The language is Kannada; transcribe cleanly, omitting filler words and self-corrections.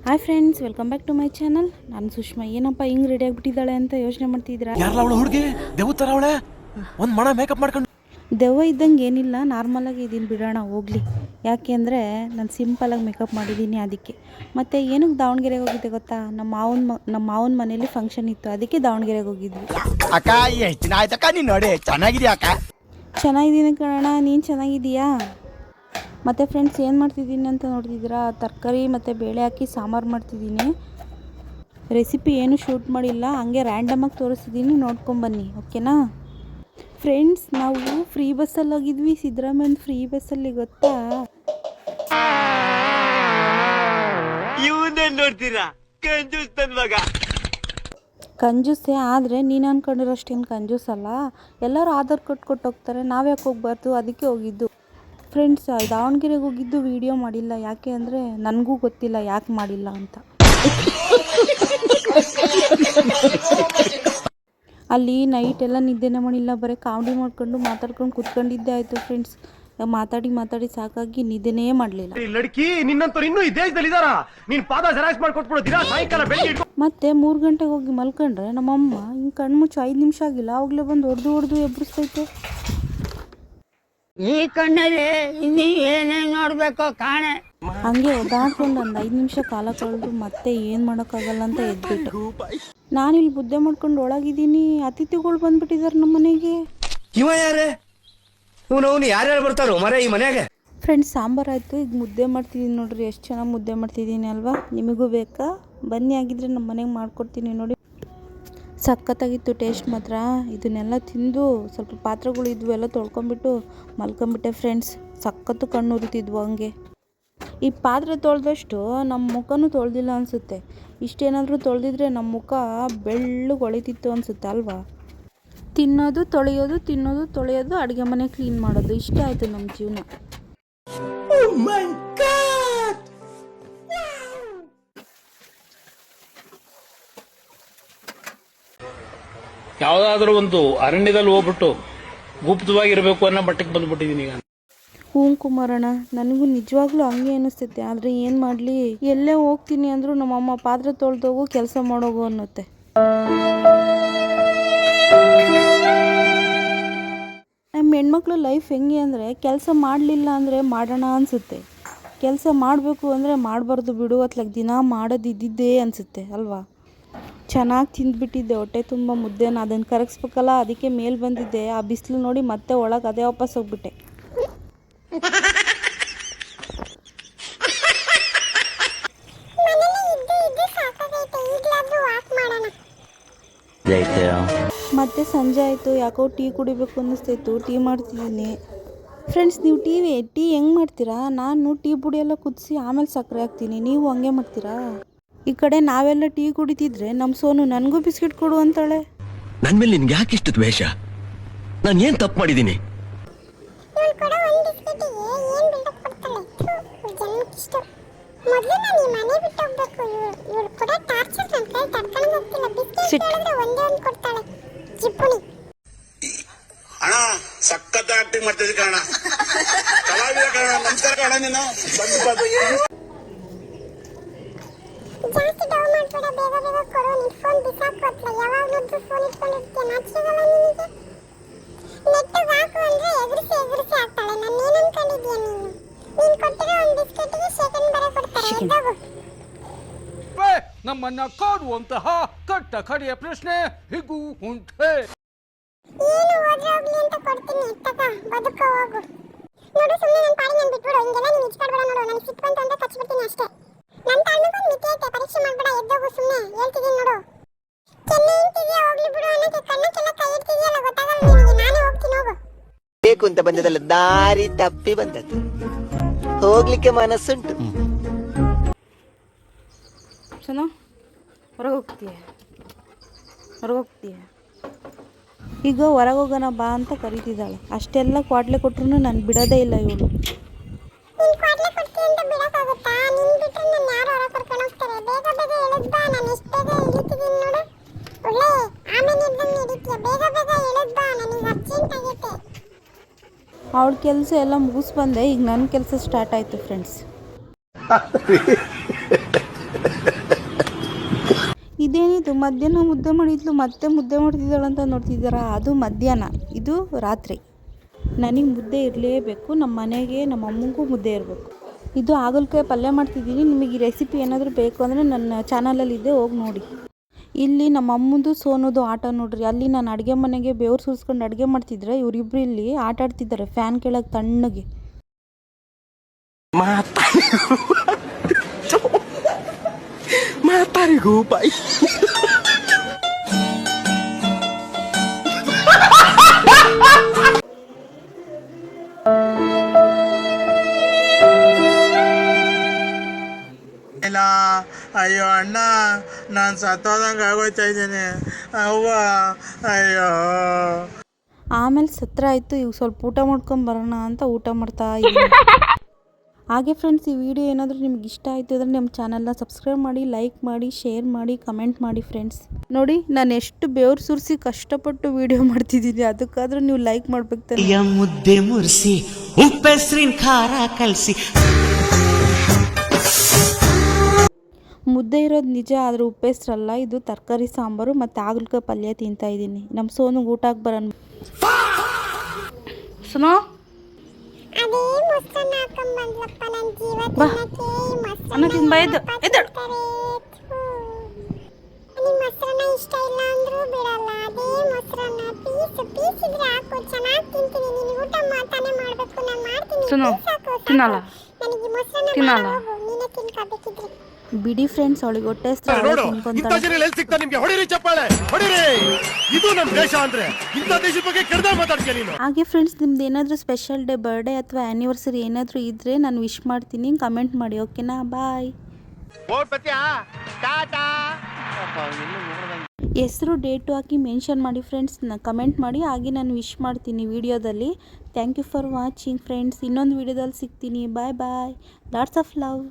Hi friends, welcome back to my channel. ನಾನು ಸುಷ್ಮಾ. ಏನಪ್ಪ ಹಿಂಗೆ ರೆಡಿ ಆಗಿಬಿಟ್ಟಿದ್ದಾಳೆ ಅಂತ ಯೋಚನೆ ಮಾಡ್ತಿದ್ದೀರಾ? ಹುಡುಗಿ ದೆವ್ವ ತರ ಅವಳೆ, ಒಂದು ಮಣ ಮೇಕಪ್ ಮಾಡ್ಕೊಂಡು. ದೆವ್ವ ಇದ್ದಂಗೆ ಏನಿಲ್ಲ, ನಾರ್ಮಲಾಗಿ ಇದೀನಿ, ಬಿಡೋಣ ಹೋಗಲಿ. ಯಾಕೆ ಅಂದರೆ ನಾನು ಸಿಂಪಲಾಗಿ ಮೇಕಪ್ ಮಾಡಿದ್ದೀನಿ ಅದಕ್ಕೆ. ಮತ್ತು ಏನಕ್ಕೆ ದಾವಣಗೆರೆಗೆ ಹೋಗಿದ್ದೆ ಗೊತ್ತಾ? ನಮ್ಮ ಮಾವನ ಮನೇಲಿ ಫಂಕ್ಷನ್ ಇತ್ತು, ಅದಕ್ಕೆ ದಾವಣಗೆರೆಗೆ ಹೋಗಿದ್ವಿ. ಅಕ್ಕ ಎಷ್ಟು ದಿನ ಆಯ್ತಕ್ಕ ನೀನು ನೋಡಿ, ಚೆನ್ನಾಗಿದೆಯಾ ಅಕ್ಕ? ಚೆನ್ನಾಗಿದ್ದೀನಿ ಕಣಣ್ಣ, ನೀನು ಚೆನ್ನಾಗಿದೀಯಾ? ಮತ್ತು ಫ್ರೆಂಡ್ಸ್ ಏನು ಮಾಡ್ತಿದ್ದೀನಿ ಅಂತ ನೋಡ್ತಿದ್ದೀರಾ? ತರಕಾರಿ ಮತ್ತು ಬೇಳೆ ಹಾಕಿ ಸಾಂಬಾರು ಮಾಡ್ತಿದ್ದೀನಿ. ರೆಸಿಪಿ ಏನು ಶೂಟ್ ಮಾಡಿಲ್ಲ, ಹಂಗೆ ರ್ಯಾಂಡಮಾಗಿ ತೋರಿಸ್ತಿದ್ದೀನಿ, ನೋಡ್ಕೊಂಬನ್ನಿ, ಓಕೆನಾ? ಫ್ರೆಂಡ್ಸ್, ನಾವು ಫ್ರೀ ಬಸ್ಸಲ್ಲಿ ಹೋಗಿದ್ವಿ, ಸಿದ್ದರಾಮಯ್ಯನ ಫ್ರೀ ಬಸ್ಸಲ್ಲಿ. ಗೊತ್ತಾ? ನೋಡ್ತೀರಾ, ಕಂಜೂಸೆ, ಆದರೆ ನೀನು ಅನ್ಕೊಂಡಿರೋಷ್ಟೇನು ಕಂಜೂಸ್ ಅಲ್ಲ. ಎಲ್ಲರೂ ಆಧಾರ್ ಕೊಟ್ಟು ಹೋಗ್ತಾರೆ, ನಾವು ಯಾಕೆ ಹೋಗ್ಬಾರ್ದು? ಅದಕ್ಕೆ ಹೋಗಿದ್ದು. ಫ್ರೆಂಡ್ಸ್, ದಾವಣಗೆರೆಗೆ ಹೋಗಿದ್ದು ವಿಡಿಯೋ ಮಾಡಿಲ್ಲ, ಯಾಕೆ ಅಂದರೆ ನನಗೂ ಗೊತ್ತಿಲ್ಲ ಯಾಕೆ ಮಾಡಿಲ್ಲ ಅಂತ. ಅಲ್ಲಿ ನೈಟ್ ಎಲ್ಲ ನಿದ್ದೆನೇ ಮಾಡಿಲ್ಲ, ಬರೀ ಕಾಮಿಡಿ ಮಾಡ್ಕೊಂಡು ಮಾತಾಡ್ಕೊಂಡು ಕೂತ್ಕೊಂಡಿದ್ದೆ ಆಯಿತು ಫ್ರೆಂಡ್ಸ್. ಮಾತಾಡಿ ಸಾಕಾಗಿ ನಿದ್ದೆನೇ ಮಾಡಲಿಲ್ಲ. ಮತ್ತೆ 3 ಗಂಟೆಗೆ ಹೋಗಿ ಮಲ್ಕೊಂಡ್ರೆ ನಮ್ಮಮ್ಮ ಹಿಂಗೆ ಕಣ್ಮುಚ್ಚು 5 ನಿಮಿಷ ಆಗಿಲ್ಲ, ಅವಾಗಲೇ ಬಂದು ಹೊಡೆದು ಎಬ್ಬರಿಸ್ತೈತೆ. ಈ ಕಣ್ಣಲ್ಲಿ ಇನ್ನೀ ಏನೇನು ನೋಡ್ಬೇಕೋ ಕಾಣೆ. ಹಂಗೆ ಒದ್ದಾಡ್ಕೊಂಡು ಒಂದು 5 ನಿಮಿಷ ಕಾಲ ಕಳೆದು ಮತ್ತೆ ಏನು ಮಾಡೋಕ್ಕಾಗಲ್ಲ ಅಂತ ಎದ್ಬಿಟ್ಟು ನಾನಿಲ್ಲಿ ಬುದ್ಧೆ ಮಾಡ್ಕೊಂಡು ಒಳಗಿದ್ದೀನಿ. ಅತಿಥಿಗಳು ಬಂದ್ಬಿಟ್ಟಿದ್ದಾರೆ ನಮ್ಮ ಮನೆಗೆ. ಇವ ಯಾರೇ? ಇವನು ಯಾರ್ಯಾರು ಬರ್ತಾರೋ ಮರೆ ಈ ಮನೆಯಾಗೆ? ಫ್ರೆಂಡ್ಸ್, ಸಾಂಬಾರು ಆಯಿತು, ಈಗ ಮುದ್ದೆ ಮಾಡ್ತಿದ್ದೀನಿ. ನೋಡ್ರಿ ಎಷ್ಟು ಚೆನ್ನಾಗಿ ಮುದ್ದೆ ಮಾಡ್ತಿದ್ದೀನಿ ಅಲ್ವಾ? ನಿಮಗೂ ಬೇಕಾ? ಬನ್ನಿ, ಆಗಿದ್ರೆ ನಮ್ಮ ಮನೆಗೆ ಮಾಡ್ಕೊಡ್ತೀನಿ ನೋಡಿ. ಸಖತ್ತಾಗಿತ್ತು ಟೇಸ್ಟ್ ಮಾತ್ರ. ಇದನ್ನೆಲ್ಲ ತಿಂದು ಸ್ವಲ್ಪ ಪಾತ್ರೆಗಳು ಇದ್ವು, ಎಲ್ಲ ತೊಳ್ಕೊಂಬಿಟ್ಟು ಮಲ್ಕೊಂಬಿಟ್ಟೆ ಫ್ರೆಂಡ್ಸ್. ಸಖತ್ತು ಕಣ್ಣು ಉರಿತಿದ್ವು ಹಂಗೆ. ಈ ಪಾತ್ರೆ ತೊಳೆದಷ್ಟು ನಮ್ಮ ಮುಖನೂ ತೊಳೆದಿಲ್ಲ ಅನಿಸುತ್ತೆ. ಇಷ್ಟೇನಾದರೂ ತೊಳೆದಿದ್ರೆ ನಮ್ಮ ಮುಖ ಬೆಳ್ಳಗೆ ಹೊಳಿತಿತ್ತು ಅನಿಸುತ್ತೆ ಅಲ್ವಾ? ತಿನ್ನೋದು ತೊಳೆಯೋದು, ತಿನ್ನೋದು ತೊಳೆಯೋದು, ಅಡುಗೆ ಮನೆ ಕ್ಲೀನ್ ಮಾಡೋದು, ಇಷ್ಟೇ ಆಯಿತು ನಮ್ಮ ಜೀವನ. ಯಾವುದಾದ್ರೂ ಒಂದು ಅರಣ್ಯದಲ್ಲಿ ಹೋಗ್ಬಿಟ್ಟು ಗುಪ್ತವಾಗಿರಬೇಕು ಅನ್ನೋ ಮಟ್ಟಕ್ಕೆ ಬಂದ್ಬಿಟ್ಟಿದ್ದೀನಿ ಈಗ. ಹ್ಞೂ ಕುಮಾರಣ್ಣ, ನನಗೂ ನಿಜವಾಗ್ಲೂ ಹಂಗೆ ಅನಿಸ್ತೈತೆ. ಆದರೆ ಏನು ಮಾಡಲಿ, ಎಲ್ಲೇ ಹೋಗ್ತೀನಿ ಅಂದರೂ ನಮ್ಮಮ್ಮ ಪಾತ್ರೆ ತೊಳೆದೋಗು, ಕೆಲಸ ಮಾಡೋಗು ಅನ್ನುತ್ತೆ. ನಮ್ಮ ಹೆಣ್ಮಕ್ಳು ಲೈಫ್ ಹೆಂಗೆ ಅಂದರೆ, ಕೆಲಸ ಮಾಡಲಿಲ್ಲ ಅಂದರೆ ಮಾಡೋಣ ಅನಿಸುತ್ತೆ, ಕೆಲಸ ಮಾಡಬೇಕು ಅಂದರೆ ಮಾಡಬಾರ್ದು ಬಿಡು ಅತ್ಲಾಗ ದಿನ ಮಾಡೋದಿದ್ದೇ ಅನಿಸುತ್ತೆ ಅಲ್ವಾ? ಚೆನ್ನಾಗಿ ತಿಂದ್ಬಿಟ್ಟಿದ್ದೆ, ಹೊಟ್ಟೆ ತುಂಬ ಮುದ್ದೆನ, ಅದನ್ನು ಕರಗಿಸ್ಬೇಕಲ್ಲ, ಅದಕ್ಕೆ ಮೇಲೆ ಬಂದಿದ್ದೆ. ಆ ಬಿಸಿಲು ನೋಡಿ ಮತ್ತೆ ಒಳಗೆ ಅದೇ ವಾಪಸ್ ಹೋಗ್ಬಿಟ್ಟೆ. ಮತ್ತೆ ಸಂಜೆ ಆಯಿತು, ಯಾಕೋ ಟೀ ಕುಡಿಬೇಕು ಅನ್ನಿಸ್ತಾಯಿತ್ತು, ಟೀ ಮಾಡ್ತಿದ್ದೀನಿ. ಫ್ರೆಂಡ್ಸ್, ನೀವು ಟೀ ಹೆಂಗೆ ಮಾಡ್ತೀರಾ? ನಾನು ಟೀ ಪುಡಿ ಎಲ್ಲ ಕುದಿಸಿ ಆಮೇಲೆ ಸಕ್ಕರೆ ಹಾಕ್ತೀನಿ, ನೀವು ಹಂಗೆ ಮಾಡ್ತೀರಾ? ಈ ಕಡೆ ನಾವೆಲ್ಲ ಟೀ ಕುಡಿತಿದ್ರೆ ನಮ್ಮ ಸೋನು ನನಗೂ ಬಿಸ್ಕೆಟ್ ಕೊಡು ಅಂತಾಳೆ. ನನ್ನ ಮೇಲೆ ನಿನ್ಗೆ ಯಾಕೆ ಇಷ್ಟು ದ್ವೇಷ? ನಾನು ಏನು ತಪ್ಪು ಮಾಡಿದ್ದೀನಿ? ಅಣ್ಣ ಸಖತ್ ಆಕ್ಟಿಂಗ್ ಮಾಡ್ತಿದ್ದೆ ಕಣ, ಕಲಾವಿದ ಕಣ. ನಮಸ್ಕಾರ ಕಣ, ನೀನು ಜಾಸ್ತಿ ಡೌನ್ ಮಾಡ್ಬೇಡ, ಬೇಗ ಬೇಗ ಕೊಡು. ನಿನ್ ಫೋನ್ ಬಿಸಾಕೋತ್ಲ, ಯಾವಾಗಲೂ ಫೋನ್ ಇಟ್ಕೊಂಡಿರ್ತೀಯ, ನಾಚಿಗಲ್ಲ ನಿನಗೆ? ನೆಟ್ಟಿಗೆ ಹಾಕು ಅಂದ್ರೆ ಎಗರಿಸಿ ಆಗ್ತಾಳೆ. ನಾನು ಏನು ಅನ್ಕೊಂಡಿದ್ಯಾ ನೀನು? ನೀನು ಕೊಟ್ಟಿರೋ ಒಂದು ಬಿಸ್ಕೆಟ್ಗೆ ಸೆಕೆಂಡ್ ಬರ ಕೊಡ್ತಾರೆ, ಎದ್ದೋಗು. ನಮ್ಮನ್ನ ಕಾಡುವಂತಹ ಕಟ್ಟ ಕಡೆಯ ಪ್ರಶ್ನೆ ಹೀಗೂ ಉಂಟೆ. ಏನು ಹೋದ್ರೆ ಹೋಗ್ಲಿ ಅಂತ ಕೊಡ್ತೀನಿ, ತಗ ಬದುಕೋ ಹೋಗು. ನೋಡು, ಸುಮ್ಮನೆ ನನ್ನ ಪಾಡಿ ನಾನು ಬಿಟ್ಬಿಡು, ಹಿಂಗೆಲ್ಲ ನೀನು ಇಚ್ಕೊಡ್ಬೇಡ. ನೋಡು, ನನಗೆ ಸಿಟ್ಟು ಬಂತು ಅಂತ ಕಚ್ಬಿಡ್ತೀನಿ ಅಷ್ಟೇ. ನನ್ನ ತಾಳ್ಮೆಗೊಂದು ಮಿತಿ ಐತೆ, ಪರೀಕ್ಷೆ ಮಾಡ್ಬೇಡ, ಎದ್ದೋಗು ಸುಮ್ಮನೆ, ಹೇಳ್ತಿದ್ದೀನಿ ನೋಡು. ಕೆನ್ನೆ ಇಂತಿದ್ಯಾ, ಹೋಗ್ಲಿ ಬಿಡು ಅನ್ನೋಕ್ಕೆ ಕಣ್ಣಕ್ಕೆಲ್ಲ ಕೈ ಇಡ್ತಿದ್ಯಲ್ಲ, ಗೊತ್ತಾಗಲ್ಲ ನಿನಗೆ. ನಾನೇ ಹೋಗ್ತೀನಿ, ಹೋಗು. ಬೇಕು ಅಂತ ಬಂದದಲ್ಲ, ದಾರಿ ತಪ್ಪಿ ಬಂದದ್ದು. ಹೋಗ್ಲಿಕ್ಕೆ ಮನಸ್ಸುಂಟು. ಚೆನ್ನ ಹೊರಗೆ ಹೋಗ್ತೀಯ ಈಗ ಹೊರಗೆ ಹೋಗೋಣ ಬಾ ಅಂತ ಕರೀತಿದ್ದಾಳೆ. ಅಷ್ಟೆಲ್ಲ ಕ್ವಾಟ್ಲೆ ಕೊಟ್ರು ನಾನು ಬಿಡೋದೇ ಇಲ್ಲ ಇವಳು. ನೀನು ಕ್ವಾಟ್ಲೆ ಕೊಡ್ತೀನಿ ಅಂತ ಬಿಡೋಕ್ಕಾಗುತ್ತಾ? ನಿನ್ನ ಬಿಟ್ಟರೆ ನಾನು ಯಾರು ಹೊರ ಕರ್ಕೊಂಡು ಹೋಗ್ತಾರೆ? ಬೇಗ ಬೇಗ ಎಳೆದ್ ಬಾ, ನಾನು ಎಷ್ಟು ಬೇಗ ಇಳಿತಿದ್ದೀನಿ ನೋಡು. ಒಳ್ಳೆ ಆಮೇಲೆ ಇದ್ದಂಗೆ ಹಿಡಿತೀಯ, ಬೇಗ ಬೇಗ ಎಳೆದ್ ಬಾ, ನನಗೆ ಅರ್ಜೆಂಟ್ ಆಗೈತೆ. ಅವಳ ಕೆಲಸ ಎಲ್ಲ ಮುಗಿಸ್ ಬಂದೆ, ಈಗ ನನ್ನ ಕೆಲಸ ಸ್ಟಾರ್ಟ್ ಆಯಿತು ಫ್ರೆಂಡ್ಸ್. ಇದೇನಿದು ಮಧ್ಯಾಹ್ನ ಮುದ್ದೆ ಮಾಡಿದ್ಲು ಮತ್ತೆ ಮುದ್ದೆ ಮಾಡ್ತಿದ್ದಾಳಂತ ನೋಡ್ತಿದ್ದಾರಾ? ಅದು ಮಧ್ಯಾಹ್ನ, ಇದು ರಾತ್ರಿ. ನನಗೆ ಮುದ್ದೆ ಇರಲೇಬೇಕು, ನಮ್ಮ ಮನೆಗೆ ನಮ್ಮ ಅಮ್ಮಂಗೂ ಮುದ್ದೆ ಇರಬೇಕು. ಇದು ಹಾಗಲಕಾಯಿ ಪಲ್ಯ ಮಾಡ್ತಿದ್ದೀನಿ. ನಿಮಗೆ ಈ ರೆಸಿಪಿ ಏನಾದರೂ ಬೇಕು ಅಂದರೆ ನನ್ನ ಚಾನಲಲ್ಲಿದೆ, ಹೋಗಿ ನೋಡಿ. ಇಲ್ಲಿ ನಮ್ಮ ಅಮ್ಮಂದು ಸೋನುದು ಆಟ ನೋಡ್ರಿ. ಅಲ್ಲಿ ನಾನು ಅಡುಗೆ ಮನೆಗೆ ಬೆವರು ಸುರಿಸ್ಕೊಂಡು ಅಡುಗೆ ಮಾಡ್ತಿದ್ರೆ ಇವರಿಬ್ರು ಇಲ್ಲಿ ಆಟ ಆಡ್ತಿದ್ದಾರೆ ಫ್ಯಾನ್ ಕೆಳಗೆ ತಣ್ಣಗೆ. ಮಾತಾರಿಗೂ ಬಾಯಿ. ಇಲ್ಲ, ಅಯ್ಯೋ ಅಣ್ಣ, ನಾನು ಸತ್ತೋದಂಗೆ ಆಗೋಯ್ತಾ ಇದ್ದೀನಿ ಅವ್ವ, ಅಯ್ಯೋ. ಆಮೇಲೆ ಸತ್ರ ಆಯಿತು. ಈಗ ಸ್ವಲ್ಪ ಊಟ ಮಾಡ್ಕೊಂಡು ಬರೋಣ ಅಂತ ಊಟ ಮಾಡ್ತಾ ಇದ್ದೀನಿ. ಹಾಗೆ ಫ್ರೆಂಡ್ಸ್, ಈ ವಿಡಿಯೋ ಏನಾದರೂ ನಿಮ್ಗೆ ಇಷ್ಟ ಆಯಿತು ಅಂದರೆ ನಮ್ಮ ಚಾನಲ್ನ ಸಬ್ಸ್ಕ್ರೈಬ್ ಮಾಡಿ, ಲೈಕ್ ಮಾಡಿ, ಶೇರ್ ಮಾಡಿ, ಕಮೆಂಟ್ ಮಾಡಿ ಫ್ರೆಂಡ್ಸ್. ನೋಡಿ ನಾನು ಎಷ್ಟು ಬೆವರು ಸುರಿಸಿ ಕಷ್ಟಪಟ್ಟು ವಿಡಿಯೋ ಮಾಡ್ತಿದ್ದೀನಿ, ಅದಕ್ಕಾದ್ರೂ ನೀವು ಲೈಕ್ ಮಾಡ್ಬೇಕು ತಾನೆ. ಮುದ್ದೆ ಮುರಿಸಿ ಉಪ್ಪೆಸ್ರಿನ ಖಾರ ಕಲಸಿ. ಮುದ್ದೆ ಇರೋದು ನಿಜ, ಆದರೆ ಉಪ್ಪೆಸ್ರಲ್ಲ. ಇದು ತರಕಾರಿ ಸಾಂಬಾರು ಮತ್ತು ಹಾಗಲಕಾಯಿ ಪಲ್ಯ ತಿಂತಾ ಇದ್ದೀನಿ. ನಮ್ಮ ಸೋನುಗೆ ಊಟಕ್ಕೆ ಬರೋಣ. ಸುನೋ ಅದೇ ಮೊಸರನ್ನ ಹಾಕೊಂಡ್ ಬಂದ್ಲಪ್ಪ ನನ್ನ ಜೀವ ಬಾ. ತಿನ್ನಕ್ಕೆ. ಈ ಮೊಸರನ್ನ ಅನ್ನ ತಿನ್ ಬಾ, ಎದ್ದು, ಎದ್ದೇಳು. ನಿಮ್ ಮೊಸರನ್ನ ಇಷ್ಟ ಇಲ್ಲ ಅಂದ್ರೂ ಬಿಡಲ್ಲ. ಅದೇ ಮೊಸರನ್ನ ಪೀಸ್ ಇದ್ರೆ ಹಾಕು, ಚೆನ್ನಾಗಿ ತಿಂತೀನಿ. ನೀನು ಊಟ ತಾನೇ ಮಾಡ್ಬೇಕು, ನಾನು ಮಾಡ್ತೀನಿ. ಸುನೋ, ಪೀಸ್ ಹಾಕು, ಸಾಕು. ತಿನ್ನಲ್ಲ. ನನಗೆ ಮೊಸರನ್ನ ತಿನ್ನಲ್ಲ. ಮಾಡು, ಹೋಗು, ನೀನೇ ತಿನ್ಕೋಬೇಕಿದ್ರೆ. ಬಿಡಿ ಫ್ರೆಂಡ್ಸ್, ಅವಳಿಗೆ ಹೊಟ್ಟೆ ಹಸ್ತು, ಅವಳೇ ತಿನ್ಕೊಂತಾಳೆ. ನಿಮ್ಗೆ ಹೊಡಿರಿ ಚಪ್ಪಾಳೆ ಹೊಡಿರಿ. ಇದು ನಮ್ಮ ದೇಶ ಅಂದ್ರೆ ಇಂಥ ದೇಶದ ಬಗ್ಗೆ ಕೆಡದ ಮಾತಾಡ್ತೀಯ ನೀನು. ಹಾಗೆ ಫ್ರೆಂಡ್ಸ್, ನಿಮ್ದು ಏನಾದರೂ ಸ್ಪೆಷಲ್ ಡೇ, ಬರ್ಡೇ ಅಥವಾ ಆ್ಯನಿವರ್ಸರಿ ಏನಾದರೂ ಇದ್ದರೆ ನಾನು ವಿಶ್ ಮಾಡ್ತೀನಿ. ಕಮೆಂಟ್ ಮಾಡಿ, ಓಕೆನಾ? ಬಾಯ್. ಹೆಸರು ಡೇಟು ಹಾಕಿ ಮೆನ್ಷನ್ ಮಾಡಿ ಫ್ರೆಂಡ್ಸ್, ಕಮೆಂಟ್ ಮಾಡಿ. ಹಾಗೆ ನಾನು ವಿಶ್ ಮಾಡ್ತೀನಿ ವಿಡಿಯೋದಲ್ಲಿ. Thank you for watching friends. ಇನ್ನೊಂದು ವಿಡಿಯೋದಲ್ಲಿ ಸಿಗ್ತೀನಿ. Bye bye. Lots of love.